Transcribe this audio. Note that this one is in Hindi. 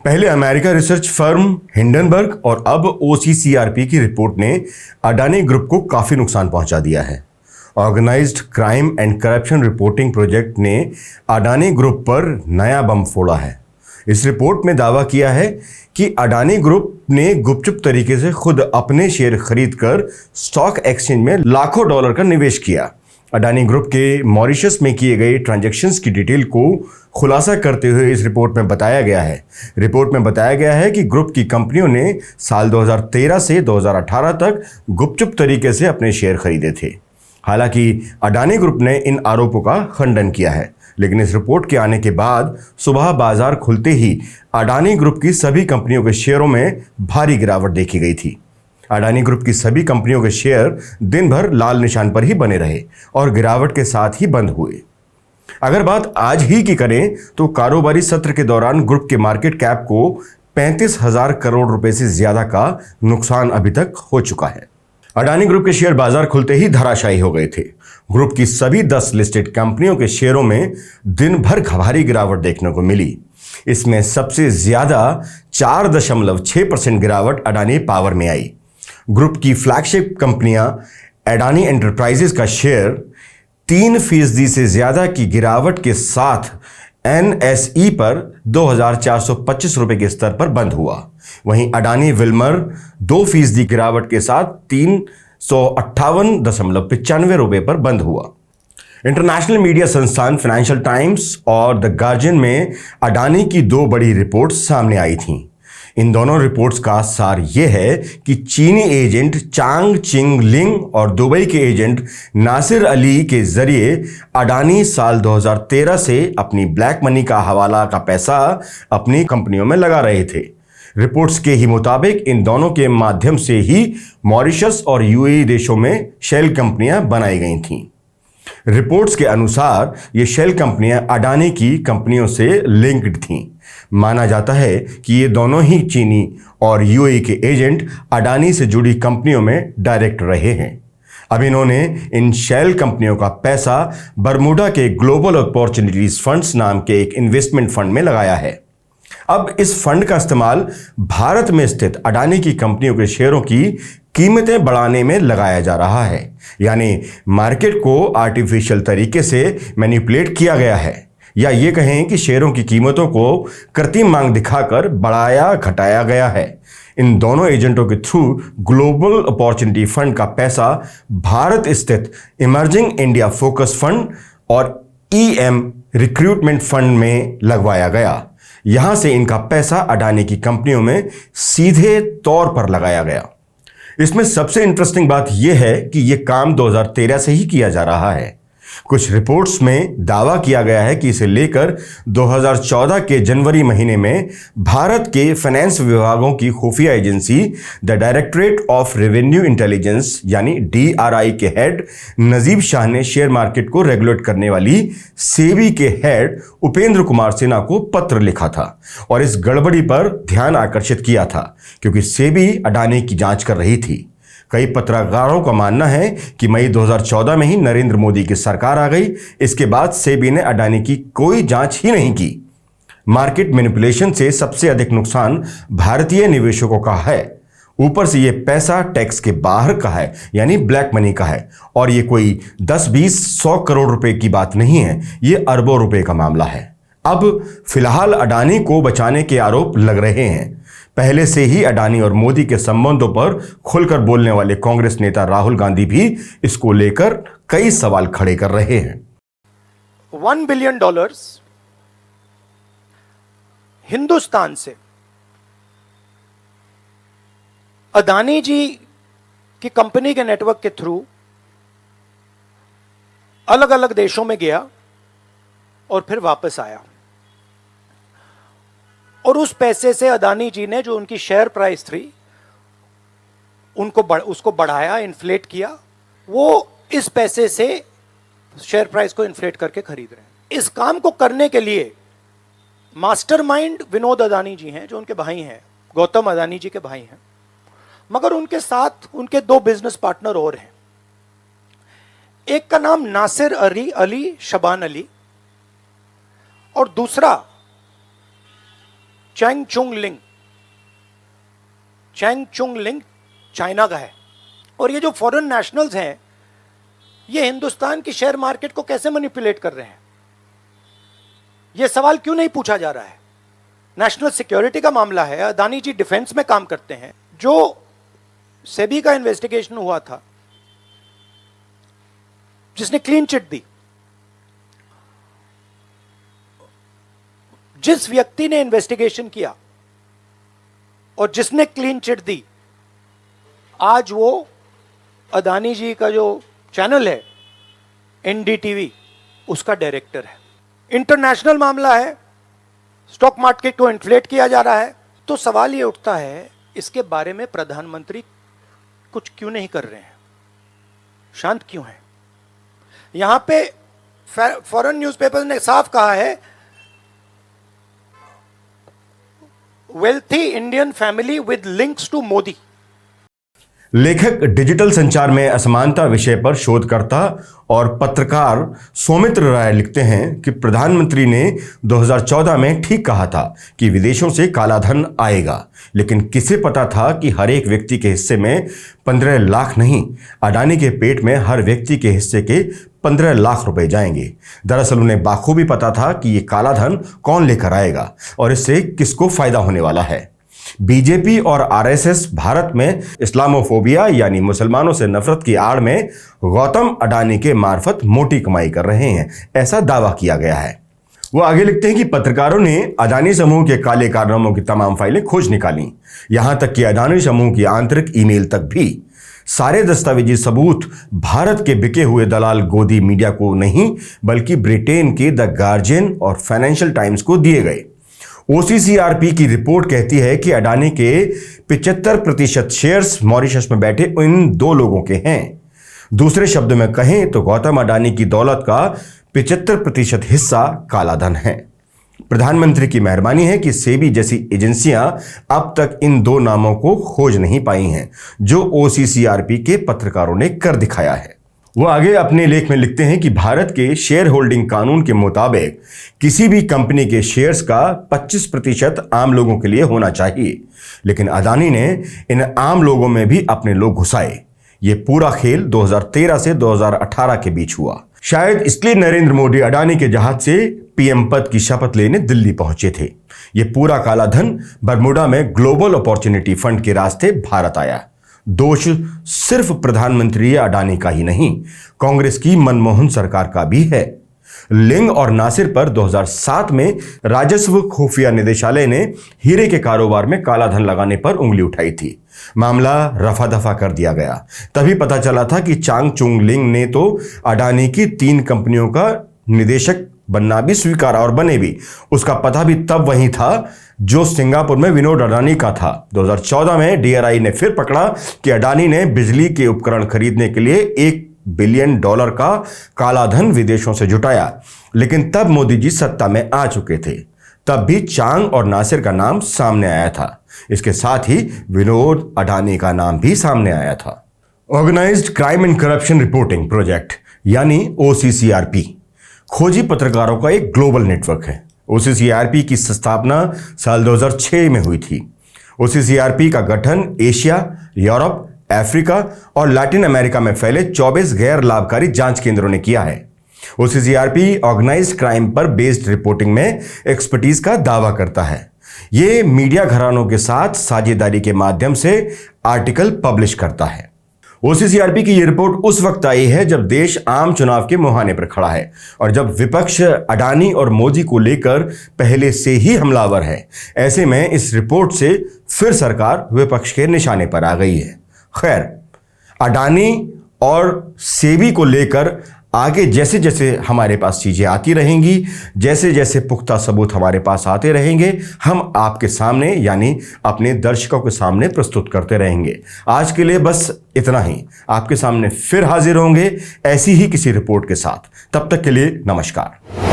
पहले अमेरिका रिसर्च फर्म हिंडनबर्ग और अब ओसीसीआरपी की रिपोर्ट ने अडानी ग्रुप को काफी नुकसान पहुंचा दिया है। Organized crime and corruption reporting project ने अडानी ग्रुप पर नया बम फोड़ा है। इस रिपोर्ट में दावा किया है कि अडानी ग्रुप ने गुपचुप तरीके से खुद अपने शेयर खरीदकर स्टॉक एक्सचेंज में लाखों डॉलर का निवेश किया। अडानी ग्रुप के मॉरिशस में किए गए ट्रांजैक्शंस की डिटेल को खुलासा करते हुए इस रिपोर्ट में बताया गया है कि ग्रुप की कंपनियों ने साल 2013 से 2018 तक गुपचुप तरीके से अपने शेयर खरीदे थे। हालांकि अडानी ग्रुप ने इन आरोपों का खंडन किया है, लेकिन इस रिपोर्ट के आने के बाद सुबह बाजार खुलते ही अडानी ग्रुप की सभी कंपनियों के शेयरों में भारी गिरावट देखी गई थी। अडानी ग्रुप की सभी कंपनियों के शेयर दिन भर लाल निशान पर ही बने रहे और गिरावट के साथ ही बंद हुए। अगर बात आज ही की करें तो कारोबारी सत्र के दौरान ग्रुप के मार्केट कैप को 35,000 करोड़ रुपए से ज्यादा का नुकसान अभी तक हो चुका है। अडानी ग्रुप के शेयर बाजार खुलते ही धराशायी हो गए थे। ग्रुप की सभी 10 लिस्टेड कंपनियों के शेयरों में दिन भर भारी गिरावट देखने को मिली। इसमें सबसे ज्यादा 4.6% गिरावट अडानी पावर में आई। ग्रुप की फ्लैगशिप कंपनियां अडानी एंटरप्राइजेस का शेयर 3% से ज्यादा की गिरावट के साथ एनएसई पर 2,425 रुपए के स्तर पर बंद हुआ। वहीं अडानी विल्मर 2% गिरावट के साथ 358.95 रुपए पर बंद हुआ। इंटरनेशनल मीडिया संस्थान फाइनेंशियल टाइम्स और द गार्जियन में अडानी की 2 बड़ी रिपोर्ट्स सामने आई थीं। इन दोनों रिपोर्ट्स का सार यह है कि चीनी एजेंट चांग चिंग लिंग और दुबई के एजेंट नासिर अली के जरिए अडानी साल 2013 से अपनी ब्लैक मनी का हवाला का पैसा अपनी कंपनियों में लगा रहे थे। रिपोर्ट्स के ही मुताबिक इन दोनों के माध्यम से ही मॉरिशस और यूएई देशों में शेल कंपनियां बनाई गई थीं। रिपोर्ट्स के अनुसार ये शेल कंपनियां अडानी की कंपनियों से लिंक्ड थीं। माना जाता है कि ये दोनों ही चीनी और यूएई के एजेंट अडानी से जुड़ी कंपनियों में डायरेक्ट रहे हैं। अब इन्होंने इन शेल कंपनियों का पैसा बरमूडा के ग्लोबल अपॉर्चुनिटीज फंड्स नाम के एक इन्वेस्टमेंट फंड में लगाया है। अब इस फंड का इस्तेमाल भारत में स्थित अडानी की कंपनियों के शेयरों की कीमतें बढ़ाने में लगाया जा रहा है। यानी मार्केट को आर्टिफिशियल तरीके से मैनिपुलेट किया गया है, या ये कहें कि शेयरों की कीमतों को कृत्रिम मांग दिखाकर बढ़ाया घटाया गया है। इन दोनों एजेंटों के थ्रू ग्लोबल अपॉर्चुनिटी फंड का पैसा भारत स्थित इमर्जिंग इंडिया फोकस फंड और ईएम रिक्रूटमेंट फंड में लगवाया गया। यहां से इनका पैसा अडानी की कंपनियों में सीधे तौर पर लगाया गया। इसमें सबसे इंटरेस्टिंग बात यह है कि यह काम 2013 से ही किया जा रहा है। कुछ रिपोर्ट्स में दावा किया गया है कि इसे लेकर 2014 के जनवरी महीने में भारत के फाइनेंस विभागों की खुफिया agency the directorate of revenue intelligence यानी डीआरआई के हेड नजीब शाह ने शेयर मार्केट को रेगुलेट करने वाली सेबी के हेड उपेंद्र कुमार सिन्हा को पत्र लिखा था और इस गड़बड़ी पर ध्यान आकर्षित किया था, क्योंकि सेबी अडानी की जांच कर रही थी। कई पत्रकारों का मानना है कि मई 2014 में ही नरेंद्र मोदी की सरकार आ गई। इसके बाद सेबी ने अडानी की कोई जांच ही नहीं की। मार्केट मैनिपुलेशन से सबसे अधिक नुकसान भारतीय निवेशकों का है। ऊपर से ये पैसा टैक्स के बाहर का है, यानी ब्लैक मनी का है, और ये कोई 10, 20, 100 करोड़ रुपए की बात नहीं है, ये अरबों रुपए का मामला है। अब फिलहाल अडानी को बचाने के आरोप लग रहे हैं। पहले से ही अडानी और मोदी के संबंधों पर खुलकर बोलने वाले कांग्रेस नेता राहुल गांधी भी इसको लेकर कई सवाल खड़े कर रहे हैं। $1 बिलियन हिंदुस्तान से अडानी जी की कंपनी के नेटवर्क के थ्रू अलग अलग देशों में गया और फिर वापस आया, और उस पैसे से अडानी जी ने जो उनकी शेयर प्राइस थी उसको बढ़ाया, इन्फ्लेट किया। वो इस पैसे से शेयर प्राइस को इन्फ्लेट करके खरीद रहे हैं। इस काम को करने के लिए मास्टरमाइंड विनोद अडानी जी हैं, जो उनके भाई हैं, गौतम अडानी जी के भाई हैं, मगर उनके साथ उनके 2 बिजनेस पार्टनर और हैं। एक का नाम नासिर अली शबान अली और दूसरा चैंग चुंग लिंग चाइना का है। और ये जो फॉरेन नेशनल्स हैं, ये हिंदुस्तान की शेयर मार्केट को कैसे मैनिपुलेट कर रहे हैं, ये सवाल क्यों नहीं पूछा जा रहा है? नेशनल सिक्योरिटी का मामला है। अदानी जी डिफेंस में काम करते हैं। जो सेबी का इन्वेस्टिगेशन हुआ था, जिसने क्लीन चिट दी, जिस व्यक्ति ने इन्वेस्टिगेशन किया और जिसने क्लीन चिट दी, आज वो अदानी जी का जो चैनल है एनडीटीवी, उसका डायरेक्टर है। इंटरनेशनल मामला है, स्टॉक मार्केट को इन्फ्लेट किया जा रहा है। तो सवाल ये उठता है, इसके बारे में प्रधानमंत्री कुछ क्यों नहीं कर रहे हैं, शांत क्यों हैं? यहां पे फॉरेन न्यूज़पेपर्स ने साफ कहा है, wealthy Indian family with links to Modi. लेखक डिजिटल संचार में असमानता विषय पर शोधकर्ता और पत्रकार सौमित्र राय लिखते हैं कि प्रधानमंत्री ने 2014 में ठीक कहा था कि विदेशों से काला धन आएगा, लेकिन किसे पता था कि हर एक व्यक्ति के हिस्से में 15 लाख नहीं, अडानी के पेट में हर व्यक्ति के हिस्से के 15 लाख रुपए जाएंगे। दरअसल उन्हें बाखूबी पता था कि ये काला धन कौन लेकर आएगा और इससे किसको फायदा होने वाला है। बीजेपी और आरएसएस भारत में इस्लामोफोबिया यानी मुसलमानों से नफरत की आड़ में गौतम अडानी के मार्फत मोटी कमाई कर रहे हैं, ऐसा दावा किया गया है। वो आगे लिखते हैं कि पत्रकारों ने अडानी समूह के काले कारनामों की तमाम फाइलें खोज निकाली, यहां तक कि अडानी समूह की आंतरिक ईमेल तक भी। सारे दस्तावेजी सबूत भारत के बिके हुए दलाल गोदी मीडिया को नहीं, बल्कि ब्रिटेन के द गार्जियन और फाइनेंशियल टाइम्स को दिए गए। ओसीसीआरपी की रिपोर्ट कहती है कि अडानी के 75% शेयर्स मॉरिशस में बैठे इन दो लोगों के हैं। दूसरे शब्द में कहें तो गौतम अडानी की दौलत का 75% हिस्सा काला धन है। प्रधानमंत्री की मेहरबानी है कि सेबी जैसी एजेंसियां अब तक इन दो नामों को खोज नहीं पाई हैं, जो ओसीसीआरपी के पत्रकारों ने कर दिखाया है। वो आगे अपने लेख में लिखते हैं कि भारत के शेयर होल्डिंग कानून के मुताबिक किसी भी कंपनी के शेयर्स का 25% आम लोगों के लिए होना चाहिए, लेकिन अडानी ने इन आम लोगों में भी अपने लोग घुसाए। ये पूरा खेल 2013 से 2018 के बीच हुआ। शायद इसलिए नरेंद्र मोदी अडानी के जहाज से पीएम पद की शपथ लेने दिल्ली पहुंचे थे। ये पूरा काला धन बरमुडा में ग्लोबल अपॉर्चुनिटी फंड के रास्ते भारत आया। दोष सिर्फ प्रधानमंत्री अडानी का ही नहीं, कांग्रेस की मनमोहन सरकार का भी है। लिंग और नासिर पर 2007 में राजस्व खुफिया निदेशालय ने हीरे के कारोबार में काला धन लगाने पर उंगली उठाई थी। मामला रफा दफा कर दिया गया। तभी पता चला था कि चांग चुंग लिंग ने तो अडानी की 3 कंपनियों का निदेशक बनना भी स्वीकारा और बने भी। उसका पता भी तब वही था जो सिंगापुर में विनोद अडानी का था। 2014 में डीआरआई ने फिर पकड़ा कि अडानी ने बिजली के उपकरण खरीदने के लिए $1 बिलियन का काला धन विदेशों से जुटाया, लेकिन तब मोदी जी सत्ता में आ चुके थे। तब भी चांग और नासिर का नाम सामने आया था। इसके साथ ही विनोद अडानी का नाम भी सामने आया था। Organized crime and corruption reporting project यानी ओसीसीआरपी खोजी पत्रकारों का एक ग्लोबल नेटवर्क है। ओसीसीआरपी की स्थापना साल 2006 में हुई थी। ओसीसीआरपी का गठन एशिया, यूरोप, अफ्रीका और लैटिन अमेरिका में फैले 24 गैर लाभकारी जांच केंद्रों ने किया है। ओसीसीआरपी ऑर्गेनाइज्ड क्राइम पर बेस्ड रिपोर्टिंग में एक्सपर्टीज का दावा करता है। ये मीडिया घरानों के साथ साझेदारी के माध्यम से आर्टिकल पब्लिश करता है। ओसीसीआरपी की यह रिपोर्ट उस वक्त आई है जब देश आम चुनाव के मुहाने पर खड़ा है और जब विपक्ष अडानी और मोदी को लेकर पहले से ही हमलावर है। ऐसे में इस रिपोर्ट से फिर सरकार विपक्ष के निशाने पर आ गई है। खैर, अडानी और सेबी को लेकर आगे जैसे जैसे हमारे पास चीजें आती रहेंगी, जैसे जैसे पुख्ता सबूत हमारे पास आते रहेंगे, हम आपके सामने यानी अपने दर्शकों के सामने प्रस्तुत करते रहेंगे। आज के लिए बस इतना ही। आपके सामने फिर हाजिर होंगे ऐसी ही किसी रिपोर्ट के साथ। तब तक के लिए नमस्कार।